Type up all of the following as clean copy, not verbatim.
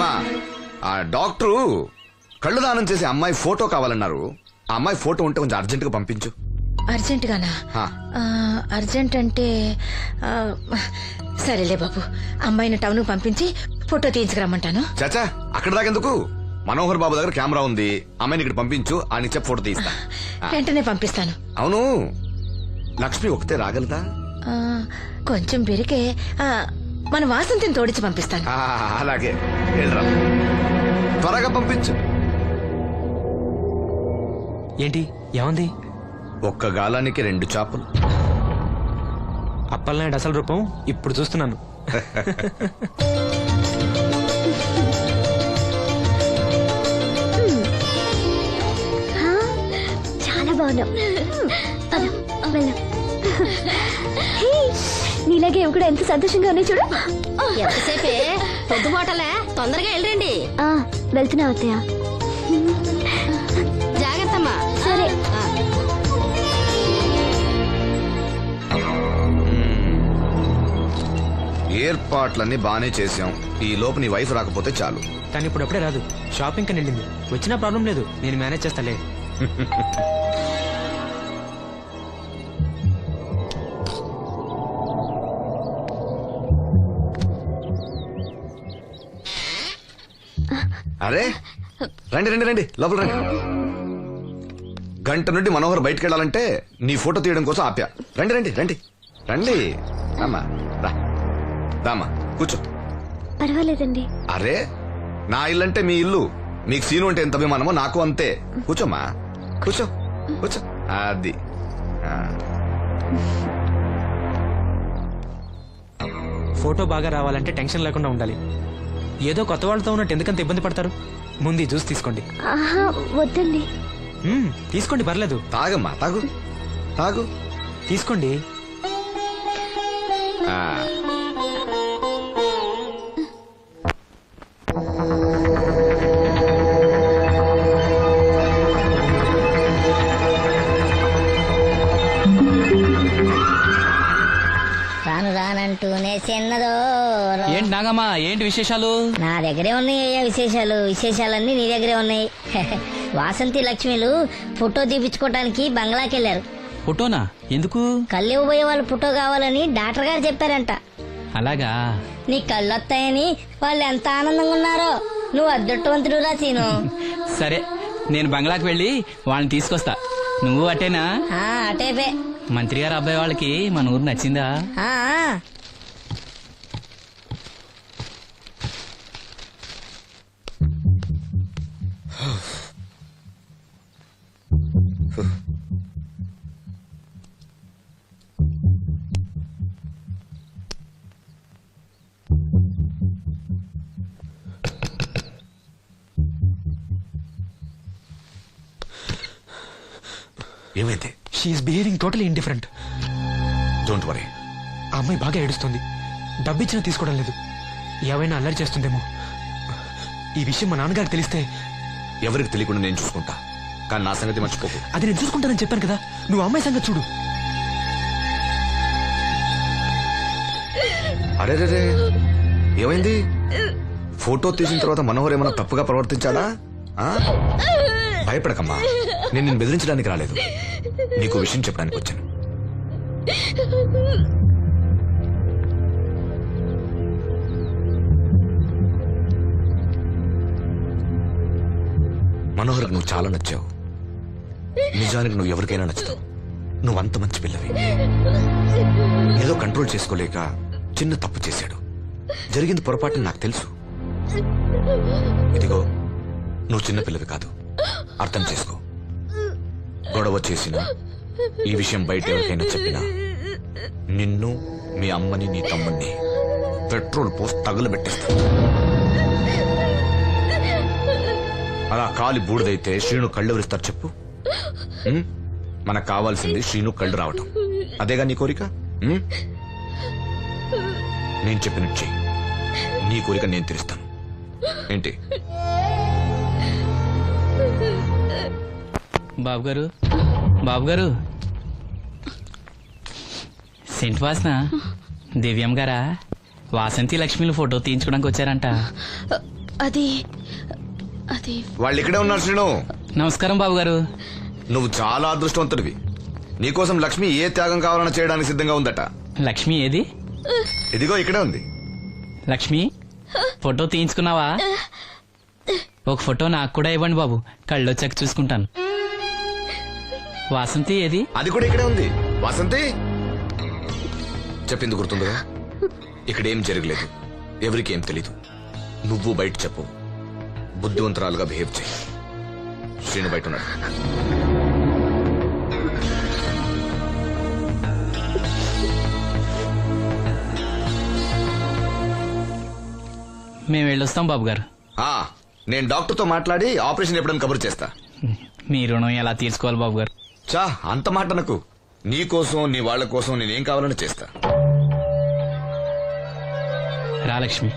అమ్మా ఆ డాక్టరు కళ్ళు దానం చేసే అమ్మాయి ఫోటో కావాలన్నారు. ఆ అమ్మాయి ఫోటో ఉంటే కొంచెం అర్జెంట్ గా పంపించు. అర్జెంట్ గానా? అర్జెంట్ అంటే సరేలే బాబు, అమ్మాయిని టౌన్ పంపించి ఫోటో తీయించుకురమ్మంటాను. చాచా అక్కడ దాకెందుకు, మనోహర్ బాబు దగ్గర కెమెరా ఉంది, అమ్మాయిని ఇక్కడ పంపించు, ఆయన చెప్పి ఫోటో తీస్తా. వెంటనే పంపిస్తాను. అవును, లక్ష్మి ఒకతే రాగలదా? కొంచెం బెరికే, మన వాసంతిని తోడిచి పంపిస్తాను. అలాగే వెళ్ళరా, త్వరగా పంపించు. ఏంటి ఏమంది? ఒక్క గాలానికి 2 చేపలు. అప్పలనాయుడు అసలు రూపం ఇప్పుడు చూస్తున్నాను. చాలా బాగున్నావు. నీలాగే ఇవి కూడా ఎంత సంతోషంగా ఉన్నాయి చూడు. ఎంతసేపే పొద్దుబాటలే, తొందరగా వెళ్ళండి. వెళ్తున్నా అత్తయ్య. జాగ్రత్తమ్మా. సరే. ఏర్పాట్లన్నీ బానే చేసాం, ఈ లోపు నీ వైఫ్ రాకపోతే చాలు. కానీ ఇప్పుడు అప్పుడే రాదు, షాపింగ్ కని వెళ్ళింది. వచ్చినా ప్రాబ్లం లేదు, నేను మేనేజ్ చేస్తాలే. అరే రండి రండి రండి, లోపల రండి. గంట నుండి మనోహర్ బయటకు వెళ్ళాలంటే నీ ఫోటో తీయడం కోసం ఆప్యా. రండి రండి రండి రండి. రామ్మా రా, రామ్మా కూర్చో. పర్వాలేదండి. అరే నా ఇల్లంటే మీ ఇల్లు, మీకు సీను అంటే ఎంత అభిమానమో నాకు అంతే. కూర్చోమ్మా, కూర్చో కూర్చో. అది ఫోటో బాగా రావాలంటే టెన్షన్ లేకుండా ఉండాలి. ఏదో కొత్త వాళ్ళతో ఉన్నట్టు ఎందుకంత ఇబ్బంది పడతారు? ముందు ఈ జ్యూస్ తీసుకోండి. వద్దండి. తీసుకోండి, పర్లేదు. తాగమ్మా, తాగు తాగు, తీసుకోండి. రాను రానంటూనే చిన్నదో. ఏంటి నాగమ్మా, ఏంటి విశేషాలు? నా దగ్గరే ఉన్నాయి విశేషాలు. విశేషాలన్నీ నీ దగ్గరే ఉన్నాయి. వాసంతి లక్ష్మిలు ఫోటో తీపించుకోవటానికి బంగ్లాకి వెళ్ళారు. ఫోటోనా? ఎందుకు? కళ్ళు ఇవ్వబోయే వాళ్ళు ఫోటో కావాలని డాక్టర్ గారు చెప్పారంట. అలాగా? నీ కళ్ళు వస్తాయని వాళ్ళు ఎంత ఆనందంగా ఉన్నారో. నువ్వు అదృష్టవంతుడు రా సీను. సరే, నేను బంగ్లాకి వెళ్ళి వాళ్ళని తీసుకొస్తా. నువ్వు అటేనా? అటేపే. మంత్రి గారు అబ్బాయి వాళ్ళకి మన ఊరు నచ్చిందా? ఏమైంది? She is behaving totally indifferent. Don't worry. ఆ అమ్మాయి బాగా ఏడుస్తుంది. డబ్బిచ్చినా తీసుకోవడం లేదు. ఏవైనా అల్లరి చేస్తుందేమో. ఈ విషయం మా నాన్నగారికి తెలిస్తే? ఎవరికి తెలియకుండా నేను చూసుకుంటా, కానీ నా సంగతి మర్చిపోకు. అది నేను చూసుకుంటానని చెప్పాను కదా, నువ్వు అమ్మాయి సంగతి చూడు. అరే రే, ఏమైంది? ఫోటో తీసిన తర్వాత మనోహర్ ఏమైనా తప్పుగా ప్రవర్తించాడా? భయపడకమ్మా, నేను నిన్ను బెదిరించడానికి రాలేదు, నీకు విషయం చెప్పడానికి వచ్చాను. మనోహర్కి నువ్వు చాలా నచ్చావు. నిజానికి నువ్వు ఎవరికైనా నచ్చుతావు. నువ్వంత మంచి పిల్లవి. ఏదో కంట్రోల్ చేసుకోలేక చిన్న తప్పు చేశాడు. జరిగింది పొరపాటు నాకు తెలుసు. ఇదిగో, నువ్వు చిన్న పిల్లవి కాదు, అర్థం చేసుకో. గొడవ చేసినా, ఈ విషయం బయట ఎవరికైనా చెప్పినా నిన్ను, మీ అమ్మని, నీ తమ్ముణ్ణి పెట్రోల్ పోసి తగులబెట్టేస్తా. అలా కాలి బూడిదైతే శ్రీను కళ్ళు ఎవరిస్తారు చెప్పు? మనకు కావాల్సింది శ్రీను కళ్ళు రావటం. అదేగా నీ కోరిక? నేను చెప్పినట్టు చెయ్యి, నీ కోరిక నేను తీరుస్తాను. ఏంటి? బాబు గారు, బాబు గారు, సెంట్ వాసన దివ్యం గారా? వాసంతి లక్ష్మిలు ఫోటో తీయించుకోవడానికి వచ్చారంట. అది అది వాళ్ళు ఇక్కడే ఉన్నారు శ్రీను. నమస్కారం బాబు గారు. నువ్వు చాలా అదృష్టవంతుడివి. నీకోసం లక్ష్మి ఏ త్యాగం కావాలన్నా చేయడానికి సిద్ధంగా ఉందట. లక్ష్మి ఏది? ఇదిగో ఇక్కడే ఉంది. లక్ష్మి ఫోటో తీయించుకున్నావా? ఒక ఫోటో నాకు కూడా ఇవ్వండి బాబు, కళ్ళు వచ్చాక చూసుకుంటాను. వాసంతి ఏది? అది కూడా ఇక్కడే ఉంది. వాసంతి చెప్పింది గుర్తుందిగా? ఇక్కడేం జరగలేదు, ఎవరికి ఏం తెలీదు. నువ్వు బయట చెప్పు, బుద్ధివంతరాలుగా బిహేవ్ చేయి. శ్రీను బయట ఉన్నాడు. మేము వెళ్ళొస్తాం బాబు గారు. నేను డాక్టర్తో మాట్లాడి ఆపరేషన్ ఎప్పుడైనా కబురు చేస్తా. మీ రుణం ఎలా తీర్చుకోవాలి బాబు గారు? చా అంత మాట నాకు. నీ కోసం నీ వాళ్ళ కోసం నేనేం కావాలని చేస్తా. రా లక్ష్మి.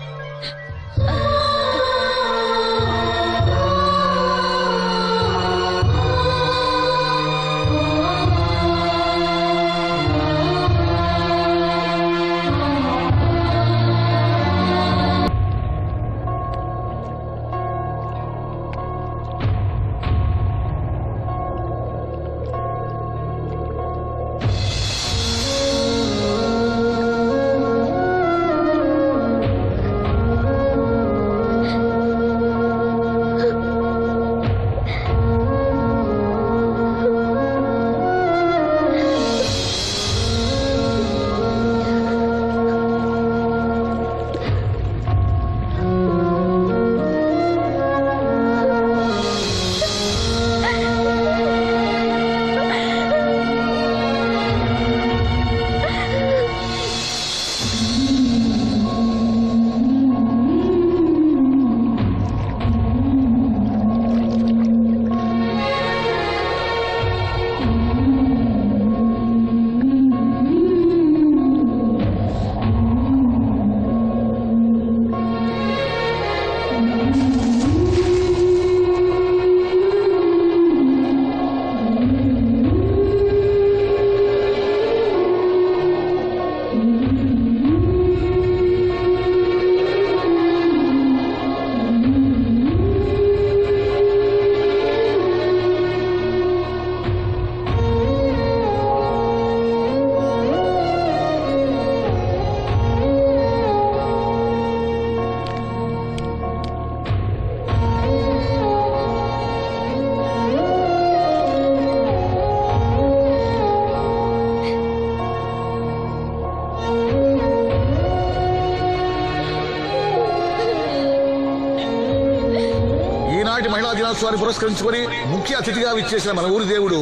మహిళా దినోత్సవాన్ని పురస్కరించుకొని ముఖ్య అతిథిగా విచ్చేసిన మన ఊరి దేవుడు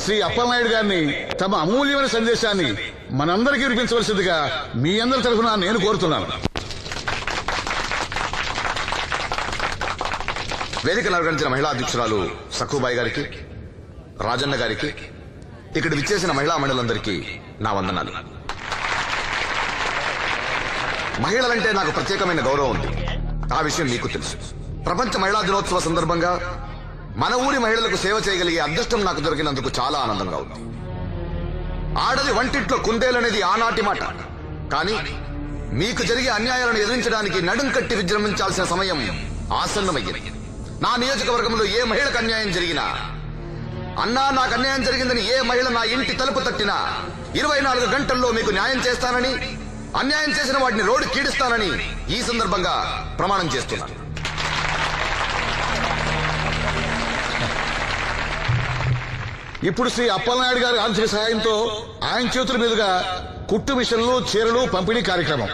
శ్రీ అప్పలనాయుడు గారిని తమ అమూల్యమైన సందేశాన్ని మనందరికీ వినిపించవలసిందిగా మీ అందరి తరఫున నేను కోరుతున్నాను. వేదికను అలంకరించిన మహిళా అధ్యక్షురాలు సక్కుబాయి గారికి, రాజన్న గారికి, ఇక్కడ విచ్చేసిన మహిళా మండలందరికీ నా వందనాలు. మహిళలంటే నాకు ప్రత్యేకమైన గౌరవం ఉంది. ఆ విషయం మీకు తెలుసు. ప్రపంచ మహిళా దినోత్సవ సందర్భంగా మన ఊరి మహిళలకు సేవ చేయగలిగే అదృష్టం నాకు దొరికినందుకు చాలా ఆనందంగా ఉంది. ఆడది వంటింట్లో కుందేలనేది ఆనాటి మాట. కానీ మీకు జరిగే అన్యాయాలను ఎదిరించడానికి నడుం కట్టి విజృంభించాల్సిన సమయం ఆసన్నమయ్యింది. నా నియోజకవర్గంలో ఏ మహిళకు అన్యాయం జరిగినా, అన్నా నాకు అన్యాయం జరిగిందని ఏ మహిళ నా ఇంటి తలుపు తట్టినా 24 గంటల్లో మీకు న్యాయం చేస్తానని, అన్యాయం చేసిన వాటిని రోడ్డు కీడిస్తానని ఈ సందర్భంగా ప్రమాణం చేస్తున్నాను. ఇప్పుడు శ్రీ అప్పలనాయుడు గారి ఆర్థిక సహాయంతో ఆయన చేతుల మీదుగా కుట్టు మిషన్లు, చీరలు పంపిణీ కార్యక్రమం.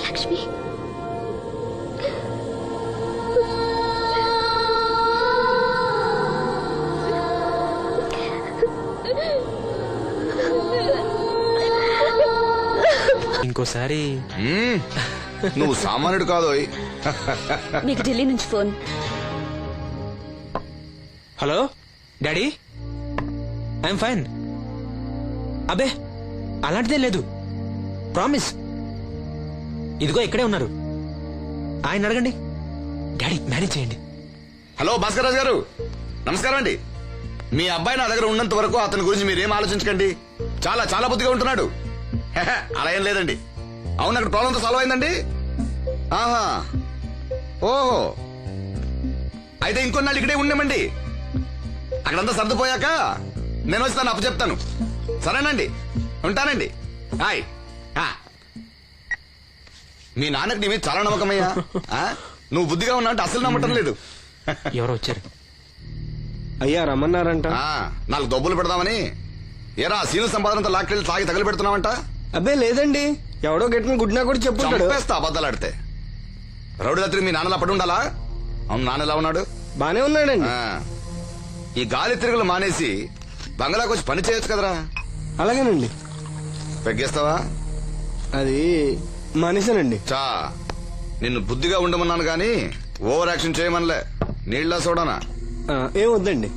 లక్ష్మి, ఇంకోసారి నువ్వు సామాన్యుడు కాదోయ్. మీకు ఢిల్లీ నుంచి phone. Hello daddy, I'm fine. అబే అలాంటిదేం లేదు, ప్రామిస్. ఇదిగో ఇక్కడే ఉన్నారు, ఆయన అడగండి. డాడీ మేనేజ్ చేయండి. హలో భాస్కర్ రాజు గారు, నమస్కారం అండి. మీ అబ్బాయి నా దగ్గర ఉన్నంత వరకు అతని గురించి మీరేం ఆలోచించకండి. చాలా చాలా బుద్ధిగా ఉంటున్నాడు. హెహె, అలా ఏం లేదండి. అవును, అక్కడ ప్రాబ్లంతో సాల్వ్ అయిందండి. ఆహా, ఓహో, అయితే ఇంకొన్నాళ్ళు ఇక్కడే ఉండమండి. అక్కడంతా సర్దుపోయాక నేను వస్తాను, అప్పు చెప్తాను. సరేనండి, ఉంటానండి. హాయ్. మీ నాన్నకి నీ మీద చాలా నమ్మకమయ్యా. నువ్వు బుద్ధిగా ఉన్నావు అంటే అసలు నమ్మటం లేదు. ఎవరో వచ్చారు. అయ్యా రమ్మన్నారంట. 4 దొబ్బులు పెడదామని. ఏరా సీను సంపాదనంతో లాక్కెళ్ళి తాగి తగిలి పెడుతున్నావంట. అబ్బే లేదండి, ఎవడో గట్టిన గుడ్నా కూడా చెప్పుంటాడు. చంపేస్తా అబద్ధాలాడితే. రౌడీ రాత్రి మీ నాన్నలా పడి ఉండాలా? అవును, నాన్న ఎలా ఉన్నాడు? బానే ఉన్నాడండి. ఈ గాలి తిరుగులు మానేసి బంగ్లాకి వచ్చి పని చేయొచ్చు కదరా. అలాగేనండి. పెగ్గేస్తావా? అది మానేశానండి. చా, నిన్ను బుద్ధిగా ఉండమన్నాను గాని ఓవర్ యాక్షన్ చేయమనలే. నీళ్ళ సోడానా? ఏం వద్దండి.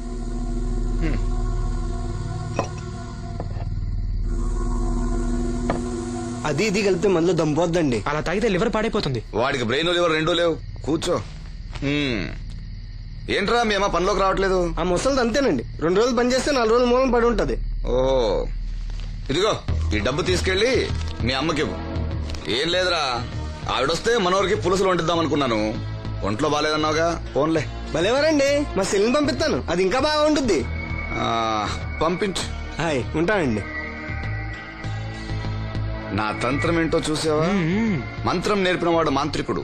అది ఇది కలిపితే మనలో దంపోద్దండి. అలా తాగితే లివర్ పాడైపోతుంది. వాడికి బ్రెయిన్ లివర్ రెండూ లేవు. కూర్చో. ఏంట్రా మీ అమ్మ పనిలోకి రావట్లేదు? ఆ ముసలిది అంతేనండి, 2 రోజులు పని చేస్తే 4 రోజులు మూలం పడి ఉంటది. ఓహో, ఇదిగో ఈ డబ్బు తీసుకెళ్లి మీ అమ్మకివ్వు. ఏం లేదురా, ఆవిడొస్తే మనోరికి పులుసులు వండిద్దాం అనుకున్నాను. ఒంట్లో బాగాలేదన్నావుగా, ఫోన్లే. భలేవారండి, మా సెల్ని పంపిస్తాను, అది ఇంకా బాగా ఉంటుంది. పంపించు. హాయ్, ఉంటానండి. నా తంత్రం ఏంటో చూసావా? మంత్రం నేర్పినవాడు మాంత్రికుడు,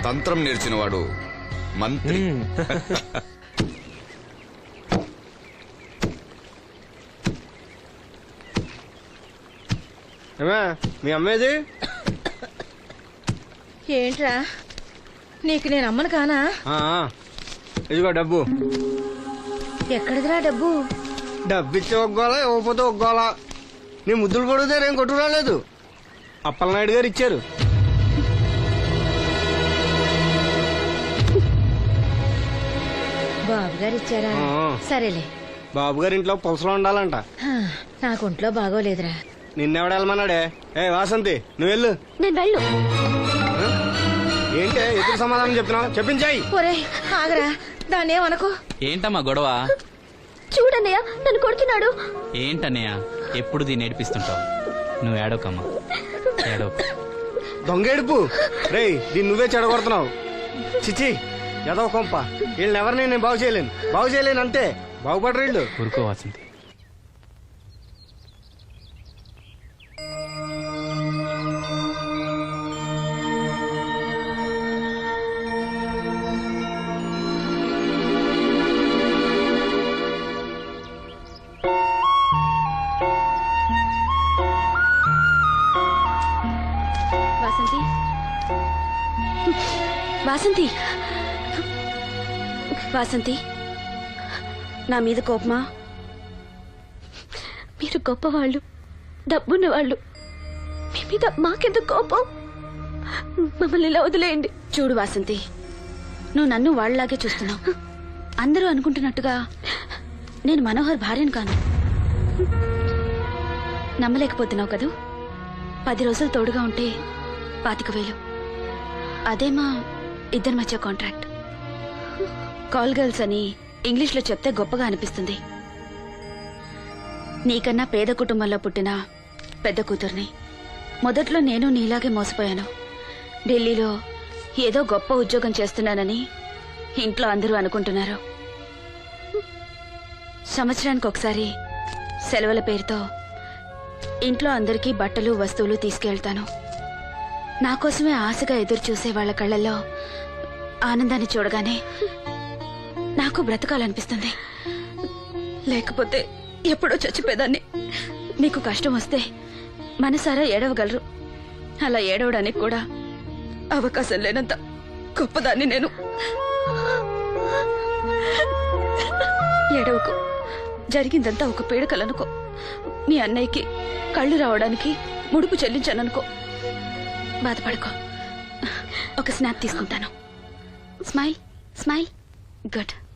తంత్రం నేర్చినవాడు మంత్రి. మీ అమ్మేది? ఏంట్రా, నీకు నేను అమ్మను కానా? ఇదిగో డబ్బు. ఎక్కడిదిరా డబ్బు? డబ్బిచ్చే ఒగ్గోలా, ఇవ్వకపోతే ఒగ్గోలా. నీ ముద్దులు పడితే ఏం కొట్టు రాలేదు. అప్పలనాయుడు గారు ఇచ్చారు. బాబు గారు ఇచ్చారా? సరేలే. బాబు గారి ఇంట్లో పులసలో ఉండాలంట. నాకు ఒంట్లో బాగోలేదురా. నిన్నెవడ వెళ్ళమన్నాడే? వాసంతి, నువ్వు వెళ్ళు. నేను వెళ్ళు. ఏంటే ఎదురు సమాధానం చెప్తున్నావు? చెప్పించాయి. ఒరే ఆగరా, దాన్ని ఏమనుకో. ఏంటమ్మా గొడవ? చూడన్నయ్య, నన్ను కొడుతున్నాడు. ఏంటన్నయ్య ఎప్పుడు దీన్ని ఏడిపిస్తుంటావు? నువ్వు ఏడోకమ్మా, ఏడో. దొంగేడుపు రే, దీన్ని నువ్వే చెడగొడుతున్నావు. చిచి, ఎదవ కొంప. వీళ్ళని ఎవరిని నేను బాగు చేయలేను అంతే. బాగుపడరు వీళ్ళు. ఊరుకో వాసంతి. వాసంతి, వాసంతి, నా మీద కోపమా? మీరు గొప్పవాళ్ళు, డబ్బున్న వాళ్ళు. మీ మీద మాకెందుకు కోపం? మమ్మల్ని ఇలా వదిలేయండి. చూడు వాసంతి, నువ్వు నన్ను వాళ్ళలాగే చూస్తున్నావు. అందరూ అనుకుంటున్నట్టుగా నేను మనోహర్ భార్యను కాను. నమ్మలేకపోతున్నావు కదూ? 10 రోజులు తోడుగా ఉంటే 25,000. అదే మా ఇద్దరి మధ్య కాంట్రాక్ట్. కాల్ గర్ల్స్ అని ఇంగ్లీష్లో చెప్తే గొప్పగా అనిపిస్తుంది. నీకన్నా పేద కుటుంబంలో పుట్టిన పెద్ద కూతుర్ని. మొదట్లో నేను నీలాగే మోసపోయాను. ఢిల్లీలో ఏదో గొప్ప ఉద్యోగం చేస్తున్నానని ఇంట్లో అందరూ అనుకుంటున్నారు. సంవత్సరానికి ఒకసారి సెలవుల పేరుతో ఇంట్లో అందరికీ బట్టలు వస్తువులు తీసుకెళ్తాను. నా కోసమే ఆశగా ఎదురు చూసే వాళ్ళ కళ్ళల్లో ఆనందాన్ని చూడగానే నాకు బ్రతకాలనిపిస్తుంది. లేకపోతే ఎప్పుడో చచ్చిపోయేదాన్ని. మీకు కష్టం వస్తే మనసారా ఏడవగలరు. అలా ఏడవడానికి కూడా అవకాశం లేనంత గొప్పదాన్ని నేను. ఏడవకు, జరిగిందంతా ఒక పీడకలనుకో. మీ అన్నయ్యకి కళ్ళు రావడానికి ముడుపు చెల్లించాననుకో. బాధపడుకో. ఒక స్నాప్ తీసుకుంటాను. Smile smile. గుడ్.